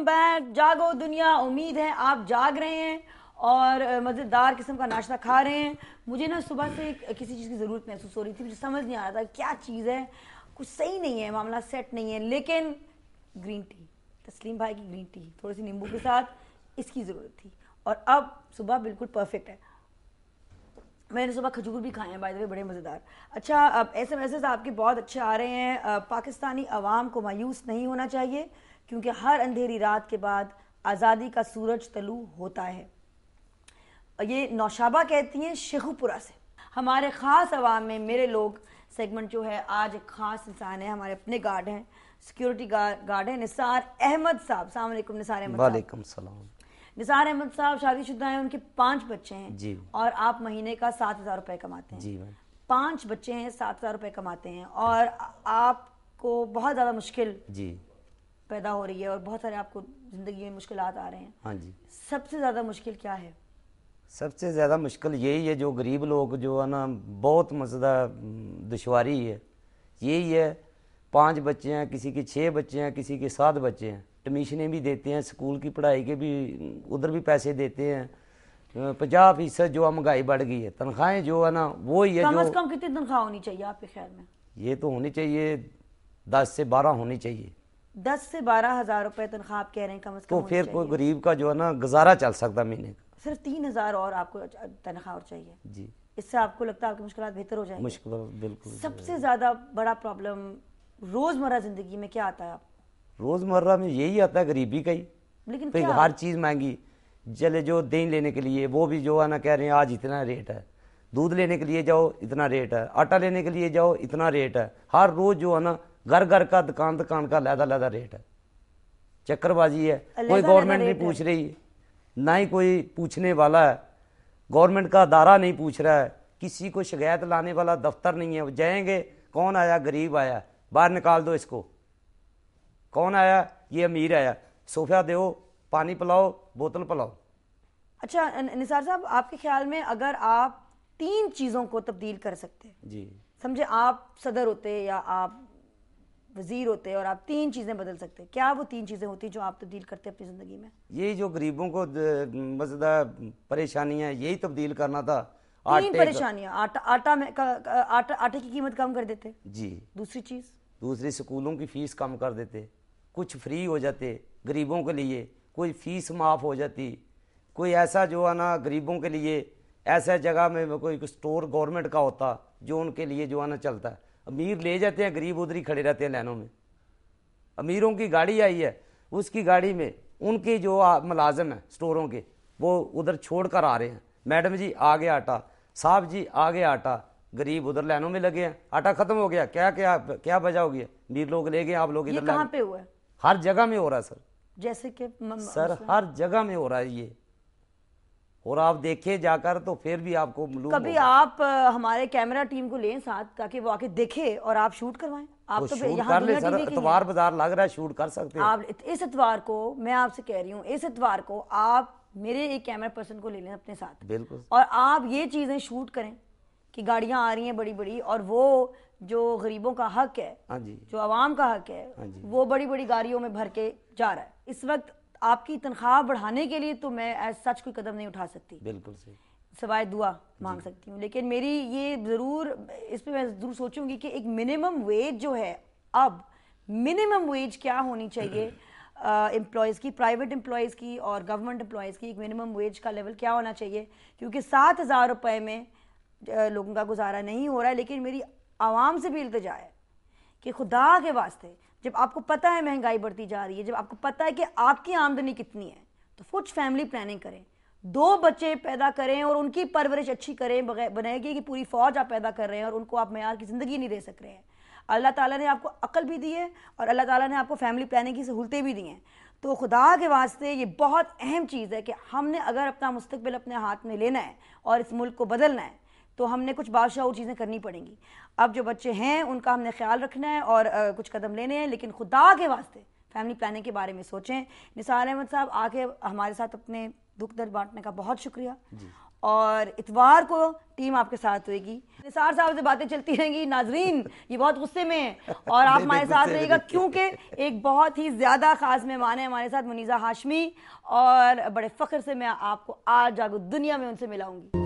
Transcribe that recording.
Welcome back. جاگو دنیا, امید ہے آپ جاگ رہے ہیں اور مزیدار قسم کا ناشتہ کھا رہے ہیں. مجھے نا صبح سے کسی چیز کی ضرورت محسوس ہو رہی تھی, مجھے سمجھ نہیں آ رہا تھا کیا چیز ہے, کچھ صحیح نہیں ہے, معاملہ سیٹ نہیں ہے, لیکن گرین ٹی, تسلیم بھائی کی گرین ٹی تھوڑی سی نیمبو کے ساتھ, اس کی ضرورت تھی اور اب صبح بالکل پرفیکٹ ہے. میں نے صبح کھجور بھی کھائے ہیں بائی دا وے, بڑے مزیدار. اچھا, اب ایسے میسیج آپ کے بہت اچھے آ رہے ہیں. پاکستانی عوام کو مایوس نہیں ہونا چاہیے کیونکہ ہر اندھیری رات کے بعد آزادی کا سورج طلوع ہوتا ہے. یہ نوشابہ کہتی ہیں شیخو پورہ سے. ہمارے خاص عوام میں میرے لوگ سیگمنٹ جو ہے, آج ایک خاص انسان ہے, ہمارے اپنے گارڈ ہیں, سیکیورٹی گارڈ ہیں, نثار احمد صاحب. السلام علیکم نثار احمد صاحب. وعلیکم السلام. نثار احمد صاحب شادی شدہ ہیں, ان کے 5 بچے ہیں جی. اور آپ مہینے کا 7,000 روپے کماتے ہیں. جی 5 بچے ہیں, 7,000 روپے کماتے ہیں اور آپ کو بہت زیادہ مشکل جی پیدا ہو رہی ہے اور بہت سارے آپ کو زندگی میں مشکلات آ رہے ہیں. ہاں جی. سب سے زیادہ مشکل کیا ہے؟ سب سے زیادہ مشکل یہی ہے, جو غریب لوگ جو ہے نا, بہت مزدہ دشواری ہے, یہی ہے. 5 بچے ہیں, کسی کے 6 بچے ہیں, کسی کے 7 بچے ہیں, ٹمیشنیں بھی دیتے ہیں, اسکول کی پڑھائی کے بھی ادھر بھی پیسے دیتے ہیں. 50% جو مہنگائی بڑھ گئی ہے, تنخواہیں جو ہے نا وہی ہے. کم از کم کتنی تنخواہ ہونی چاہیے آپ کے خیال میں؟ یہ تو ہونی چاہیے 10 سے 12 ہونی چاہیے. 10 سے 12,000 روپے تنخواہ آپ کہہ رہے ہیں کم از کم تو پھر کوئی غریب کا جو ہے نا گزارا چل سکتا مہینے کا. صرف 3,000 اور آپ کو تنخواہ اور چاہیے. جی. اس سے آپ کو لگتا ہے آپ کی مشکلات بہتر ہو جائیں گی؟ مشکل بالکل. سب سے زیادہ بڑا پرابلم روزمرہ زندگی میں کیا آتا ہے آپ؟ روزمرہ میں یہی آتا ہے غریبی کا ہی. لیکن ہر چیز مہنگی. چلے جو دین لینے کے لیے وہ بھی جو ہے نا کہہ رہے ہیں آج اتنا ریٹ ہے, دودھ لینے کے لیے جاؤ اتنا ریٹ ہے, آٹا لینے کے لیے جاؤ اتنا ریٹ ہے. ہر روز جو ہے نا گھر کا دکان کا علیحدہ ریٹ ہے. چکر بازی ہے, کوئی گورنمنٹ نہیں پوچھ رہی, نہ ہی کوئی پوچھنے والا ہے. گورنمنٹ کا ادارہ نہیں پوچھ رہا ہے, کسی کو شکایت لانے والا دفتر نہیں ہے. جائیں گے, کون آیا, غریب آیا, باہر نکال دو اس کو. کون آیا, یہ امیر آیا, صوفہ دو, پانی پلاؤ, بوتل پلاؤ. اچھا نثار صاحب, آپ کے خیال میں اگر آپ 3 چیزوں کو تبدیل کر سکتے, جی سمجھے آپ صدر ہوتے یا آپ وزیر ہوتے اور آپ 3 چیزیں بدل سکتے, کیا وہ 3 چیزیں ہوتی جو آپ تبدیل کرتے اپنی زندگی میں؟ یہی جو غریبوں کو مزدہ پریشانیاں, یہی تبدیل کرنا تھا. 3 پریشانیاں. آٹے کی قیمت کم کر دیتے. جی. دوسری چیز, دوسری اسکولوں کی فیس کم کر دیتے, کچھ فری ہو جاتے غریبوں کے لیے, کوئی فیس معاف ہو جاتی, کوئی ایسا جو ہے نا غریبوں کے لیے ایسا جگہ میں کوئی اسٹور گورنمنٹ کا ہوتا جو ان کے لیے جو ہے نا چلتا ہے. امیر لے جاتے ہیں, غریب ادھر ہی کھڑے رہتے ہیں لائنوں میں. امیروں کی گاڑی آئی ہے, اس کی گاڑی میں ان کے جو ملازم ہیں اسٹوروں کے, وہ ادھر چھوڑ کر آ رہے ہیں, میڈم جی آ گیا آٹا, صاحب جی آ گیا آٹا. غریب ادھر لائنوں میں لگے ہیں, آٹا ختم ہو گیا, کیا وجہ ہو گیا, امیر لوگ لے گئے, آپ لوگ ادھر. کہاں پہ ہوا ہے؟ ہر جگہ میں ہو رہا ہے سر. جیسے کہ سر ہر جگہ میں ہو رہا ہے یہ, اور آپ دیکھیں جا کر تو پھر بھی آپ کو معلوم. کبھی آپ ہمارے کیمرہ ٹیم کو لیں ساتھ تاکہ وہ آ کے دیکھے اور آپ شوٹ کروائیں. آپ تو یہاں کر لیں سر, اتوار بازار لگ رہا ہے, شوٹ کر سکتے ہیں آپ. اس اتوار کو میں آپ سے کہہ رہی ہوں, اس اتوار کو آپ میرے ایک کیمرہ پرسن کو لے لیں اپنے ساتھ. بالکل. اور آپ یہ چیزیں شوٹ کریں کہ گاڑیاں آ رہی ہیں بڑی بڑی, اور وہ جو غریبوں کا حق ہے, جو عوام کا حق ہے, وہ بڑی بڑی گاڑیوں میں بھر کے جا رہا ہے. اس وقت آپ کی تنخواہ بڑھانے کے لیے تو میں ایز سچ کوئی قدم نہیں اٹھا سکتی, بالکل صحیح, سوائے دعا مانگ سکتی ہوں. لیکن میری یہ ضرور, اس پہ میں ضرور سوچوں گی کہ ایک منیمم ویج جو ہے, اب منیمم ویج کیا ہونی چاہیے امپلائیز کی, پرائیویٹ امپلائیز کی اور گورنمنٹ امپلائیز کی, ایک منیمم ویج کا لیول کیا ہونا چاہیے, کیونکہ 7,000 روپے میں لوگوں کا گزارا نہیں ہو رہا ہے. لیکن میری عوام سے بھی التجا ہے کہ خدا کے واسطے, جب آپ کو پتہ ہے مہنگائی بڑھتی جا رہی ہے, جب آپ کو پتہ ہے کہ آپ کی آمدنی کتنی ہے, تو کچھ فیملی پلاننگ کریں, 2 بچے پیدا کریں اور ان کی پرورش اچھی کریں. بنے گی کہ پوری فوج آپ پیدا کر رہے ہیں اور ان کو آپ معیار کی زندگی نہیں دے سک رہے ہیں. اللہ تعالیٰ نے آپ کو عقل بھی دی ہے اور اللہ تعالیٰ نے آپ کو فیملی پلاننگ کی سہولتیں بھی دی ہیں. تو خدا کے واسطے یہ بہت اہم چیز ہے کہ ہم نے اگر اپنا مستقبل اپنے ہاتھ میں لینا ہے اور اس ملک کو بدلنا ہے تو ہم نے کچھ بادشاہ چیزیں کرنی پڑیں گی. اب جو بچے ہیں ان کا ہم نے خیال رکھنا ہے اور کچھ قدم لینے ہیں, لیکن خدا کے واسطے فیملی پلاننگ کے بارے میں سوچیں. نثار احمد صاحب آ کے ہمارے ساتھ اپنے دکھ درد بانٹنے کا بہت شکریہ. اور اتوار کو ٹیم آپ کے ساتھ ہوئے گی. نثار صاحب سے باتیں چلتی رہیں گی. ناظرین یہ بہت غصے میں ہیں اور آپ ہمارے ساتھ رہیے گا کیونکہ ایک بہت ہی زیادہ خاص مہمان ہے ہمارے ساتھ, منیزہ ہاشمی, اور بڑے فخر سے میں آپ کو آج جاگو دنیا میں ان سے ملاؤں گی.